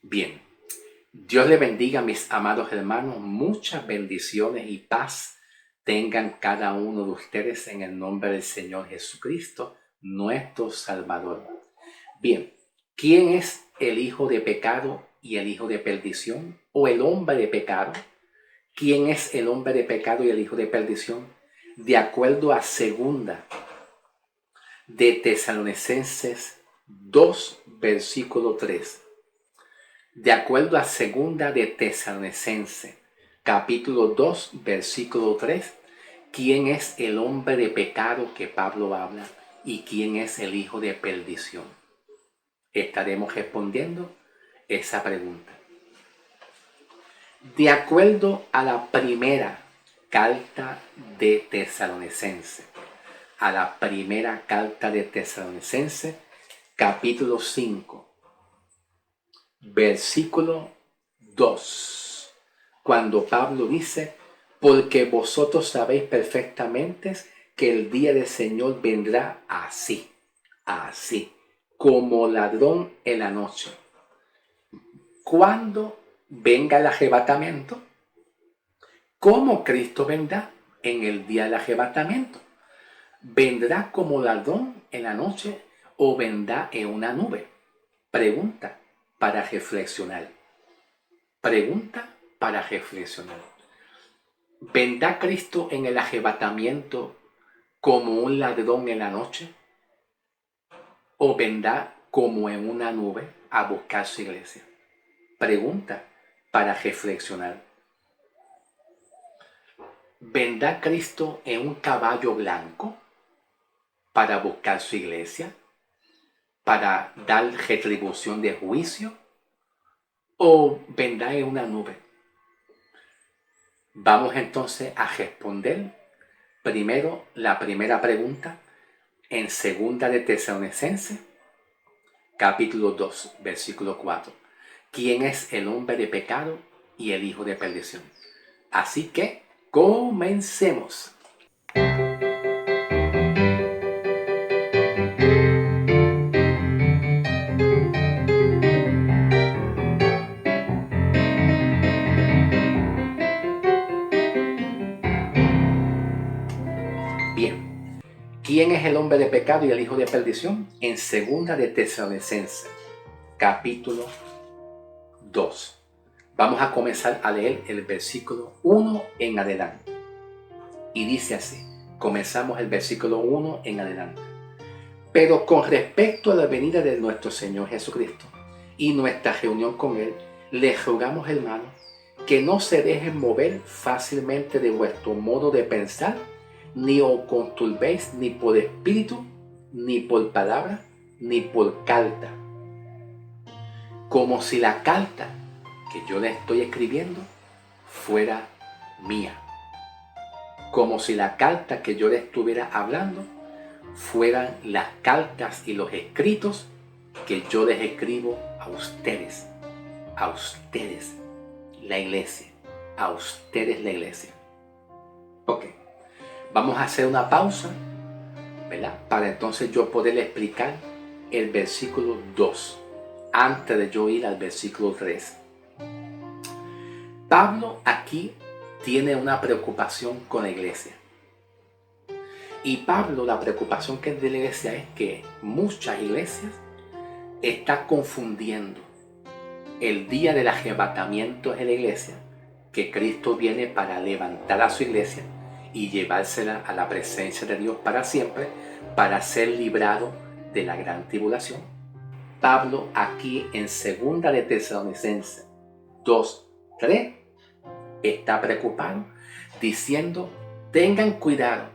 Bien, Dios le bendiga, mis amados hermanos. Muchas bendiciones y paz tengan cada uno de ustedes en el nombre del Señor Jesucristo, nuestro Salvador. Bien, ¿quién es el hijo de pecado y el hijo de perdición? ¿O el hombre de pecado? ¿Quién es el hombre de pecado y el hijo de perdición? De acuerdo a segunda de Tesalonicenses 2, versículo 3. De acuerdo a segunda de Tesalonicenses, capítulo 2, versículo 3, ¿quién es el hombre de pecado que Pablo habla y quién es el hijo de perdición? Estaremos respondiendo esa pregunta. De acuerdo a la primera carta de Tesalonicenses, capítulo 5, versículo 2, cuando Pablo dice: porque vosotros sabéis perfectamente que el día del Señor vendrá así, como ladrón en la noche. Cuando venga el arrebatamiento, ¿cómo Cristo vendrá en el día del arrebatamiento? ¿Vendrá como ladrón en la noche o vendrá en una nube? Pregunta para reflexionar. ¿Vendrá Cristo en el arrebatamiento como un ladrón en la noche? ¿O vendrá como en una nube a buscar su iglesia? Pregunta para reflexionar. ¿Vendrá Cristo en un caballo blanco para buscar su iglesia, para dar retribución de juicio? ¿O vendrá en una nube? Vamos entonces a responder primero la primera pregunta en segunda de Tesalonicenses, capítulo 2, versículo 4. ¿Quién es el hombre de pecado y el hijo de perdición? Así que comencemos. Bien, ¿quién es el hombre de pecado y el hijo de perdición? En segunda de Tesalonicenses, capítulo 2. Vamos a comenzar a leer el versículo 1 en adelante. Y dice así, comenzamos el versículo 1 en adelante. Pero con respecto a la venida de nuestro Señor Jesucristo y nuestra reunión con Él, les rogamos, hermanos, que no se dejen mover fácilmente de vuestro modo de pensar, ni os conturbéis ni por espíritu, ni por palabra, ni por carta. Como si la carta que yo le estoy escribiendo fuera mía. Como si la carta que yo le estuviera hablando fueran las cartas y los escritos que yo les escribo a ustedes, la iglesia, Ok, vamos a hacer una pausa, ¿verdad? Para entonces yo poder explicar el versículo 2, antes de yo ir al versículo 3. Pablo aquí tiene una preocupación con la iglesia. Y Pablo, la preocupación que es de la iglesia es que muchas iglesias están confundiendo el día del arrebatamiento de la iglesia, que Cristo viene para levantar a su iglesia y llevársela a la presencia de Dios para siempre, para ser librado de la gran tribulación. Pablo aquí en segunda de Tesalonicenses 2:3 está preocupado diciendo: tengan cuidado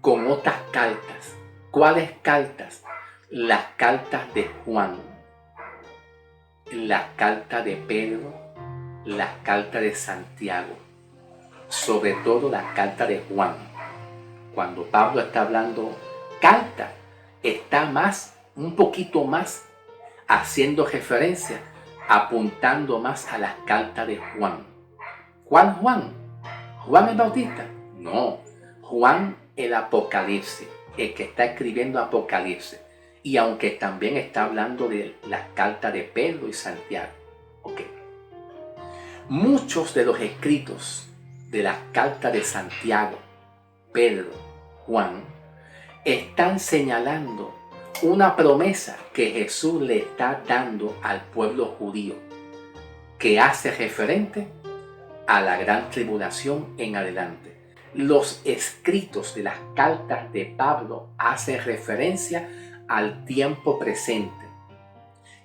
con otras cartas. ¿Cuáles cartas? Las cartas de Juan, las cartas de Pedro, las cartas de Santiago, sobre todo las cartas de Juan. Cuando Pablo está hablando carta, está un poquito más haciendo referencia, apuntando más a las cartas de Juan. ¿Cuál Juan? ¿Juan el Bautista? No, Juan el Apocalipsis, el que está escribiendo Apocalipsis. Y aunque también está hablando de las cartas de Pedro y Santiago. Ok. Muchos de los escritos de las cartas de Santiago, Pedro, Juan, están señalando una promesa que Jesús le está dando al pueblo judío, que hace referente a la gran tribulación en adelante. Los escritos de las cartas de Pablo hacen referencia al tiempo presente,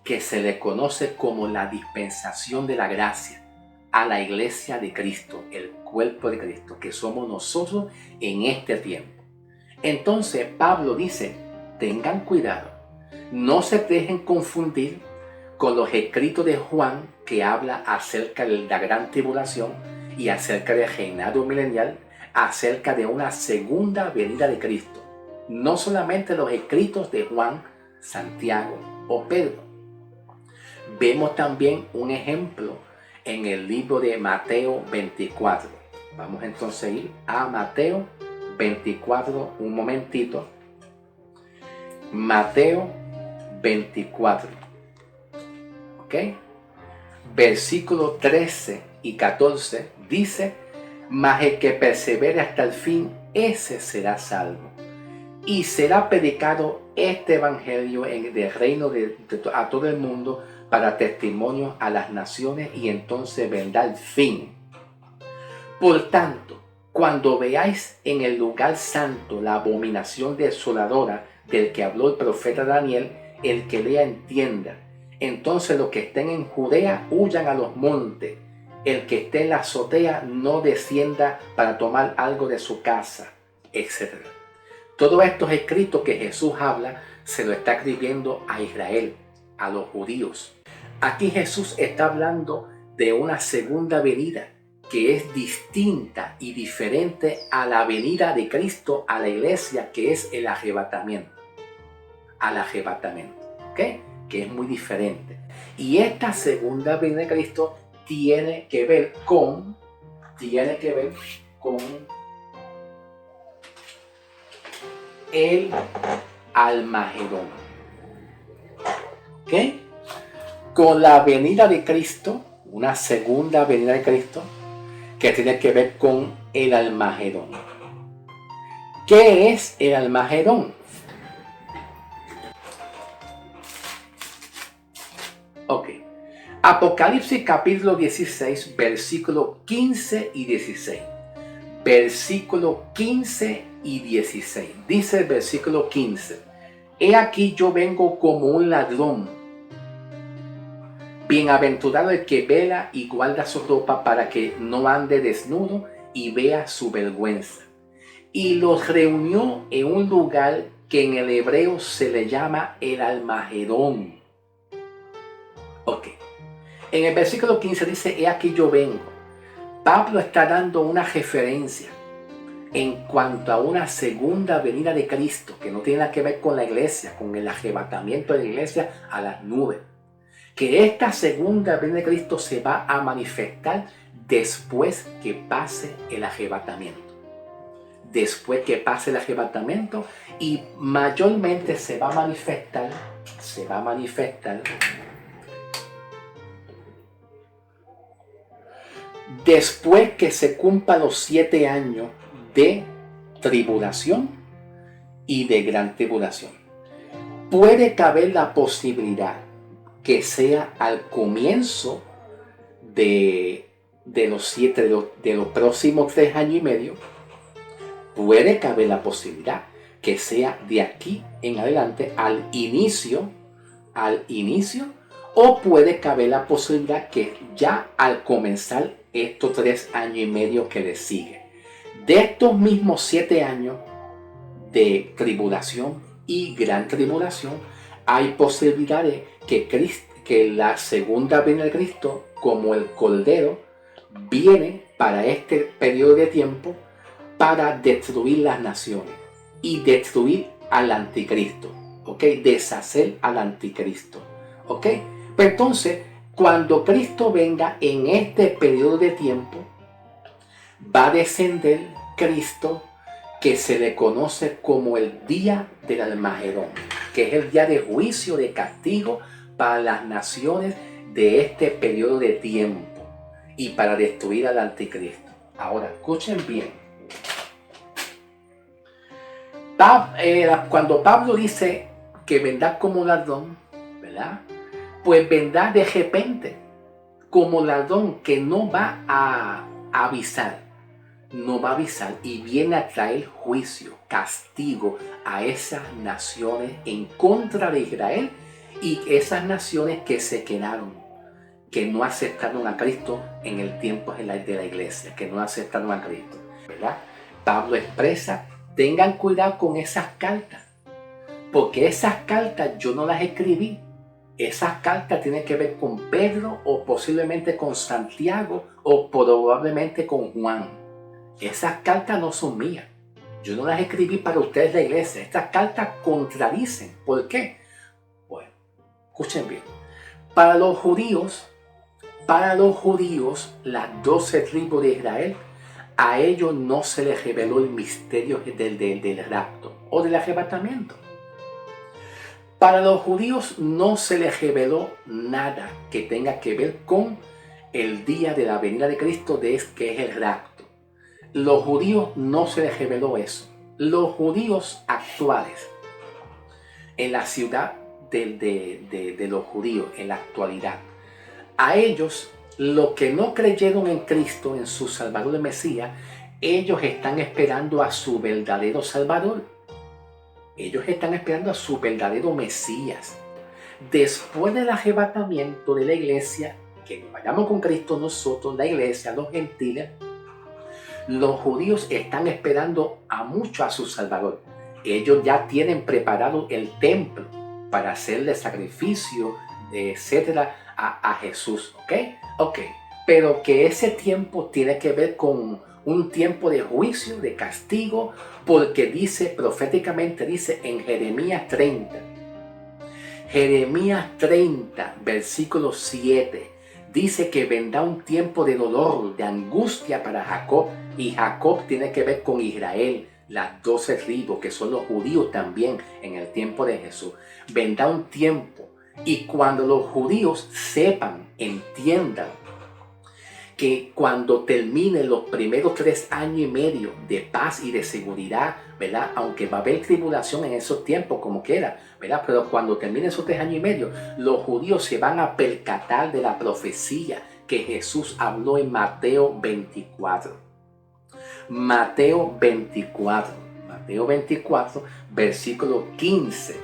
que se le conoce como la dispensación de la gracia, a la iglesia de Cristo, el cuerpo de Cristo, que somos nosotros en este tiempo. Entonces Pablo dice, tengan cuidado, no se dejen confundir con los escritos de Juan, que habla acerca de la gran tribulación y acerca del reinado milenial, acerca de una segunda venida de Cristo. No solamente los escritos de Juan, Santiago o Pedro. Vemos también un ejemplo en el libro de Mateo 24. Vamos entonces a ir a Mateo 24, un momentito. Mateo 24. ¿Ok? Versículos 13 y 14 dice, mas el que persevere hasta el fin, ese será salvo. Y será predicado este evangelio del reino a todo el mundo para testimonio a las naciones, y entonces vendrá el fin. Por tanto, cuando veáis en el lugar santo la abominación desoladora del que habló el profeta Daniel, el que lea entienda. Entonces los que estén en Judea huyan a los montes. El que esté en la azotea no descienda para tomar algo de su casa, etc. Todos estos escritos que Jesús habla se lo está escribiendo a Israel, a los judíos. Aquí Jesús está hablando de una segunda venida que es distinta y diferente a la venida de Cristo a la iglesia, que es el arrebatamiento. Al arrebatamiento, ¿ok? Que es muy diferente. Y esta segunda venida de Cristo tiene que ver con el Almagedón. ¿Ok? Con la venida de Cristo, una segunda venida de Cristo, que tiene que ver con el Almagedón. ¿Qué es el Almagedón? Ok. Apocalipsis capítulo 16, versículos 15 y 16. Versículo 15 y 16. Dice el versículo 15. He aquí yo vengo como un ladrón. Bienaventurado el que vela y guarda su ropa para que no ande desnudo y vea su vergüenza. Y los reunió en un lugar que en el hebreo se le llama el Almagedón. Ok. En el versículo 15 dice, he aquí yo vengo. Pablo está dando una referencia en cuanto a una segunda venida de Cristo, que no tiene nada que ver con la iglesia, con el arrebatamiento de la iglesia a las nubes. Que esta segunda venida de Cristo se va a manifestar después que pase el arrebatamiento. Después que pase el arrebatamiento, y mayormente se va a manifestar después que se cumplan los 7 años de tribulación y de gran tribulación. Puede caber la posibilidad que sea al comienzo de los próximos 3 años y medio. Puede caber la posibilidad que sea de aquí en adelante al inicio, o puede caber la posibilidad que ya al comenzar estos 3 años y medio que le sigue. De estos mismos 7 años de tribulación y gran tribulación, hay posibilidades que la segunda venida de Cristo, como el Cordero, viene para este periodo de tiempo para destruir las naciones y destruir al anticristo, ¿ok? Deshacer al anticristo, ¿ok? Pero entonces, cuando Cristo venga en este periodo de tiempo, va a descender Cristo, que se le conoce como el día del Almagedón, que es el día de juicio, de castigo para las naciones, de este periodo de tiempo y para destruir al anticristo. Ahora, escuchen bien. Cuando Pablo dice que vendrá como ladrón, ¿verdad? Pues vendrá de repente, como ladrón que no va a avisar, no va a avisar y viene a traer juicio, castigo a esas naciones en contra de Israel y esas naciones que se quedaron, que no aceptaron a Cristo en el tiempo de la iglesia, que no aceptaron a Cristo, ¿verdad? Pablo expresa, tengan cuidado con esas cartas, porque esas cartas yo no las escribí. Esas cartas tienen que ver con Pedro o posiblemente con Santiago o probablemente con Juan. Esas cartas no son mías. Yo no las escribí para ustedes la iglesia. Estas cartas contradicen. ¿Por qué? Bueno, escuchen bien. Para los judíos, las 12 tribus de Israel, a ellos no se les reveló el misterio del rapto o del arrebatamiento. Para los judíos no se les reveló nada que tenga que ver con el día de la venida de Cristo, que es el rapto. Los judíos no se les reveló eso. Los judíos actuales, en la ciudad de los judíos, en la actualidad, a ellos, los que no creyeron en Cristo, en su Salvador y Mesías, ellos están esperando a su verdadero Salvador. Ellos están esperando a su verdadero Mesías. Después del arrebatamiento de la iglesia, que nos vayamos con Cristo nosotros, la iglesia, los gentiles, los judíos están esperando mucho a su Salvador. Ellos ya tienen preparado el templo para hacerle sacrificio, etcétera, a Jesús. ¿Ok? Pero que ese tiempo tiene que ver con un tiempo de juicio, de castigo, porque proféticamente dice en Jeremías 30, versículo 7, dice que vendrá un tiempo de dolor, de angustia para Jacob, y Jacob tiene que ver con Israel, las 12 tribus, que son los judíos también en el tiempo de Jesús. Vendrá un tiempo, y cuando los judíos sepan, entiendan, que cuando terminen los primeros 3 años y medio de paz y de seguridad, ¿verdad? Aunque va a haber tribulación en esos tiempos como quiera, ¿verdad? Pero cuando terminen esos 3 años y medio, los judíos se van a percatar de la profecía que Jesús habló en Mateo 24. Mateo 24, versículo 15.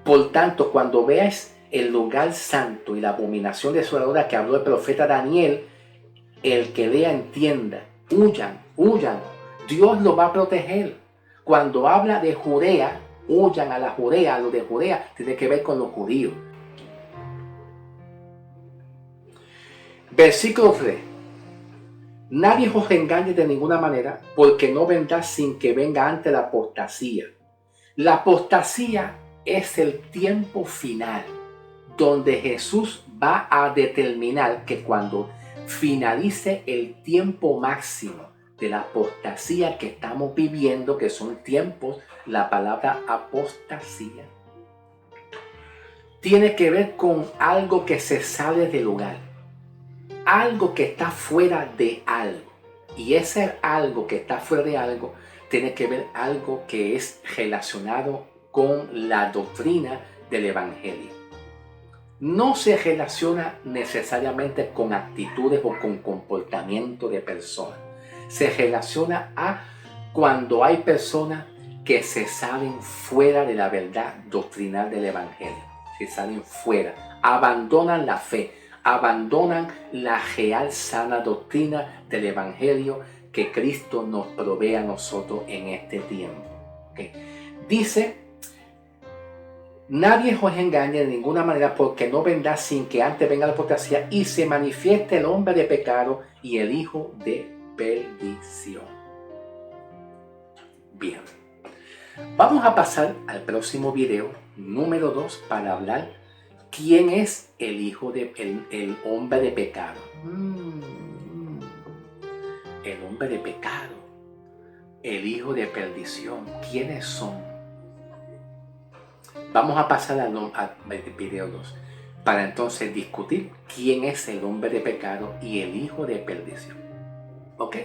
Por tanto, cuando veas el lugar santo y la abominación desoladora que habló el profeta Daniel, el que lea entienda, huyan. Dios lo va a proteger. Cuando habla de Judea, huyan a la Judea. Lo de Judea tiene que ver con los judíos. Versículo 3. Nadie os engañe de ninguna manera, porque no vendrá sin que venga antes la apostasía. La apostasía es el tiempo final, donde Jesús va a determinar que cuando finalice el tiempo máximo de la apostasía que estamos viviendo, que son tiempos, la palabra apostasía tiene que ver con algo que se sale del lugar, algo que está fuera de algo, y ese algo que está fuera de algo tiene que ver algo que es relacionado con la doctrina del evangelio. No se relaciona necesariamente con actitudes o con comportamiento de personas. Se relaciona a cuando hay personas que se salen fuera de la verdad doctrinal del evangelio. Se salen fuera, abandonan la fe, abandonan la real sana doctrina del evangelio que Cristo nos provee a nosotros en este tiempo. Dice: nadie os engañe de ninguna manera, porque no vendrá sin que antes venga la apostasía y se manifieste el hombre de pecado y el hijo de perdición. Bien, vamos a pasar al próximo video, número 2, para hablar quién es el el hombre de pecado. El hombre de pecado, el hijo de perdición, ¿quiénes son? Vamos a pasar al video 2. para entonces discutir quién es el hombre de pecado y el hijo de perdición. ¿Ok?